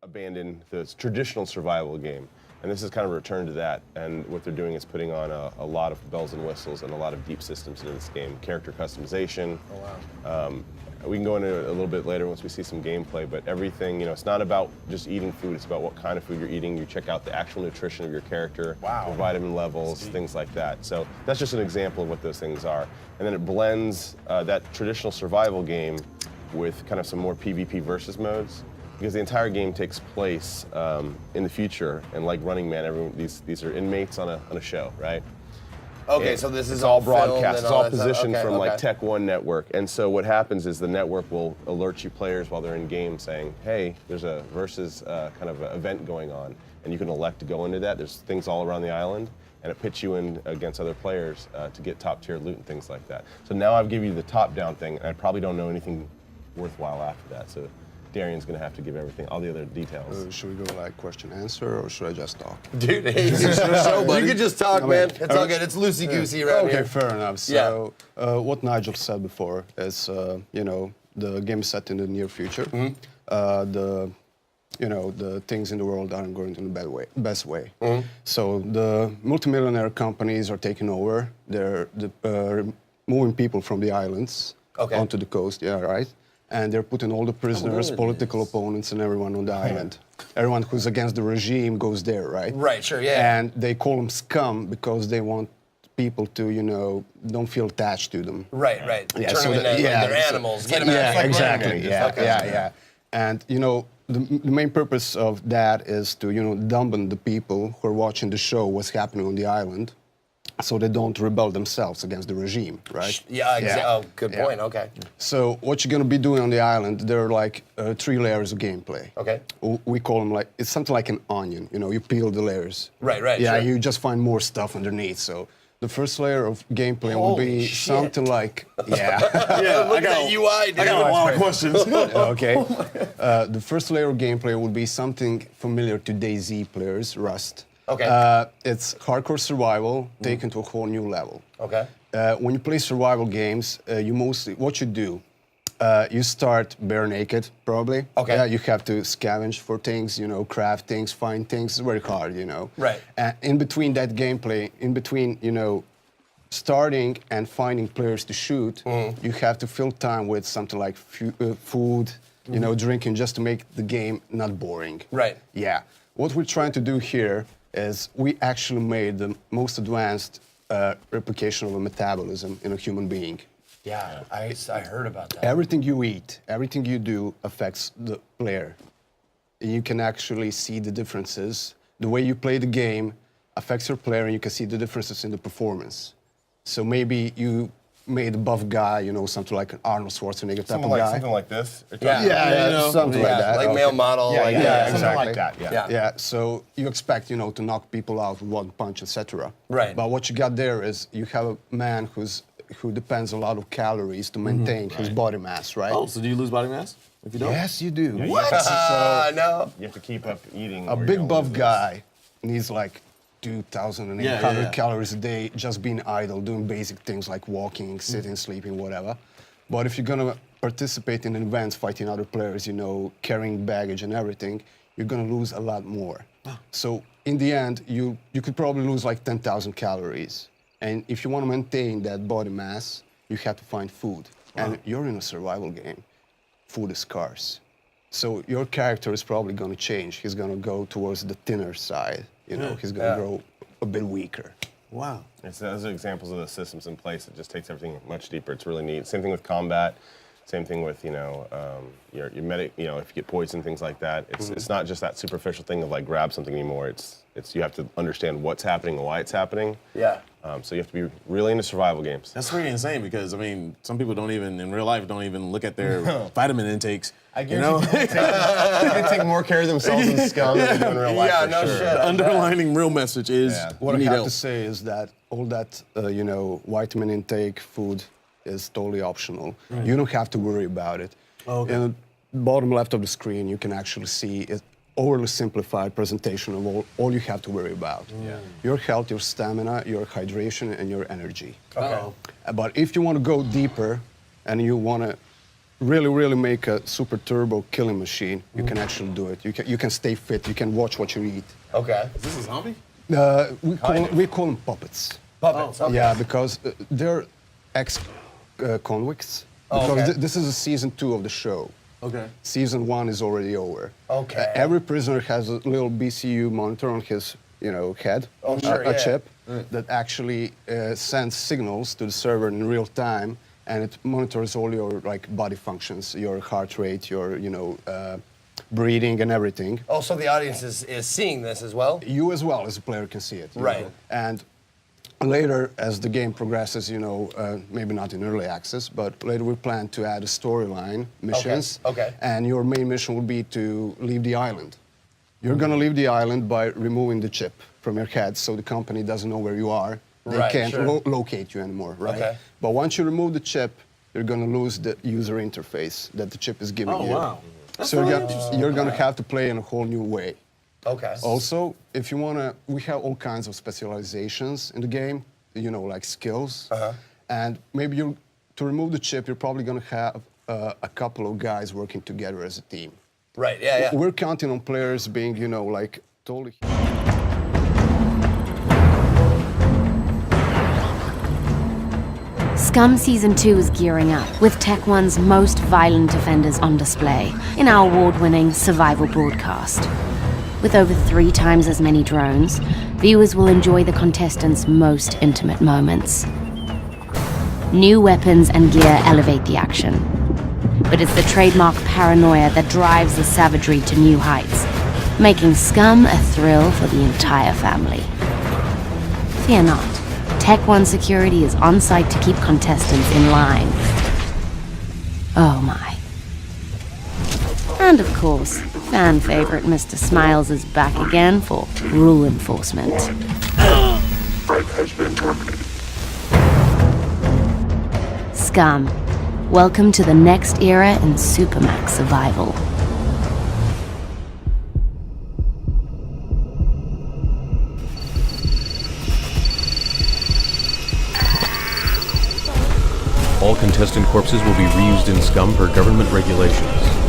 abandon the traditional survival game. And this is kind of a return to that. And what they're doing is putting on a lot of bells and whistles and a lot of deep systems into this game. Character customization. Oh, wow. We can go into it a little bit later once we see some gameplay, but everything, it's not about just eating food, it's about what kind of food you're eating. You check out the actual nutrition of your character, wow. your vitamin levels, things like that. So that's just an example of what those things are. And then it blends that traditional survival game with kind of some more PvP versus modes, because the entire game takes place in the future, and like Running Man, these are inmates on a show, right? Okay, and so this is all broadcast. It's all positioned from like Tech One Network, and so what happens is the network will alert you players while they're in game, saying, "Hey, there's a versus kind of event going on," and you can elect to go into that. There's things all around the island, and it pits you in against other players to get top tier loot and things like that. So now I've given you the top down thing, and I probably don't know anything worthwhile after that. So Darian's gonna have to give everything, all the other details. Should we go like question answer, or should I just talk? Dude, hey, you can just talk, man. It's all good. It's loosey goosey around here. Okay, fair enough. So what Nigel said before is, the game is set in the near future. The things in the world aren't going in the best way. So the multimillionaire companies are taking over. They're moving people from the islands onto the coast. Yeah, right. And they're putting all the prisoners, political opponents, and everyone on the island. Everyone who's against the regime goes there, right? Right, sure, yeah. And they call them SCUM because they want people to, don't feel attached to them. Right. Yeah, Turn them into their animals. Get them out. Yeah, exactly. Yeah. And, the main purpose of that is to, dumben the people who are watching the show, what's happening on the island, so they don't rebel themselves against the regime, right? Yeah, exactly. Oh, good point. Okay. So what you're going to be doing on the island, there are like 3 layers of gameplay. Okay. We call them it's something like an onion. You peel the layers. Right. Yeah, sure. you just find more stuff underneath. So the first layer of gameplay will be something like, Look at that UI, dude. I got a lot of questions. Okay. The first layer of gameplay will be something familiar to DayZ players, Rust. Okay. It's hardcore survival taken to a whole new level. Okay. When you play survival games, what you do, you start bare naked, probably. Okay. Yeah, you have to scavenge for things, craft things, find things. It's very hard, Right. And in between that gameplay, starting and finding players to shoot, you have to fill time with something like food, drinking, just to make the game not boring. Right. Yeah. What we're trying to do here is we actually made the most advanced replication of a metabolism in a human being. Yeah, I heard about that. Everything you eat, everything you do affects the player. You can actually see the differences. The way you play the game affects your player, and you can see the differences in the performance. So maybe you made a buff guy, something like an Arnold Schwarzenegger type of guy. Something like this? Something like that. Like male model. Yeah, something exactly. like that, Yeah, so you expect, to knock people out with one punch, etc. Right. But what you got there is you have a man who depends a lot of calories to maintain his body mass, right? Oh, so do you lose body mass if you don't? Yes, you do. Yeah, What? No. You have to keep up eating. A or big you'll buff lose this. guy needs like 2,800 Yeah. calories a day just being idle, doing basic things like walking, sitting, sleeping, whatever. But if you're gonna participate in events, fighting other players, carrying baggage and everything, you're gonna lose a lot more. So in the end, you could probably lose like 10,000 calories. And if you want to maintain that body mass, you have to find food. And you're in a survival game. Food is scarce. So your character is probably going to change. He's going to go towards the thinner side. He's going to grow a bit weaker. Wow. Those are examples of the systems in place. It just takes everything much deeper. It's really neat. Same thing with combat. Same thing with, your medic, if you get poisoned, things like that. It's not just that superficial thing of like grab something anymore. It's you have to understand what's happening and why it's happening. Yeah. So you have to be really into survival games. That's pretty insane because, some people in real life don't even look at their vitamin intakes. I guess they take more care of themselves in SCUM than they do in real life. Yeah, for no sure. shit. The underlining real message is What I you need have help. to say is that all that, vitamin intake, food, is totally optional. You don't have to worry about it. Okay. In the bottom left of the screen, you can actually see it overly simplified presentation of all you have to worry about. Your health, your stamina, your hydration, and your energy. Okay. But if you want to go deeper and you want to really make a super turbo killing machine, you can actually do it. You can stay fit. You can watch what you eat. Okay. Is this a zombie? We call them puppets. Puppets. Okay. Yeah, because they're ex-convicts. Because okay. This is a season 2 of the show. Okay. Season 1 is already over. Okay. Every prisoner has a little BCU monitor on his, head, Oh, sure, a yeah. chip that actually sends signals to the server in real time, and it monitors all your body functions, your heart rate, your breathing and everything. Oh, so the audience is seeing this as well? You as well as a player can see it. you Right. know. And later, as the game progresses, maybe not in early access, but later we plan to add a storyline missions. Okay. And your main mission will be to leave the island. You're gonna leave the island by removing the chip from your head, so the company doesn't know where you are. They Right, can't sure. locate you anymore, right? Okay. But once you remove the chip, you're gonna lose the user interface that the chip is giving Oh, you. wow. That's So really interesting. you're gonna have to play in a whole new way. Okay. Also, if you wanna, we have all kinds of specializations in the game, like skills. And maybe to remove the chip, you're probably gonna have a couple of guys working together as a team. Right, yeah. We're counting on players being, totally. SCUM Season 2 is gearing up, with Tech 1's most violent offenders on display in our award-winning survival broadcast. With over 3 times as many drones, viewers will enjoy the contestants' most intimate moments. New weapons and gear elevate the action, but it's the trademark paranoia that drives the savagery to new heights, making SCUM a thrill for the entire family. Fear not. Tech 1 security is on site to keep contestants in line. Oh my. And of course, fan favorite Mr. Smiles is back again for rule enforcement. SCUM, welcome to the next era in Supermax survival. All contestant corpses will be reused in SCUM per government regulations.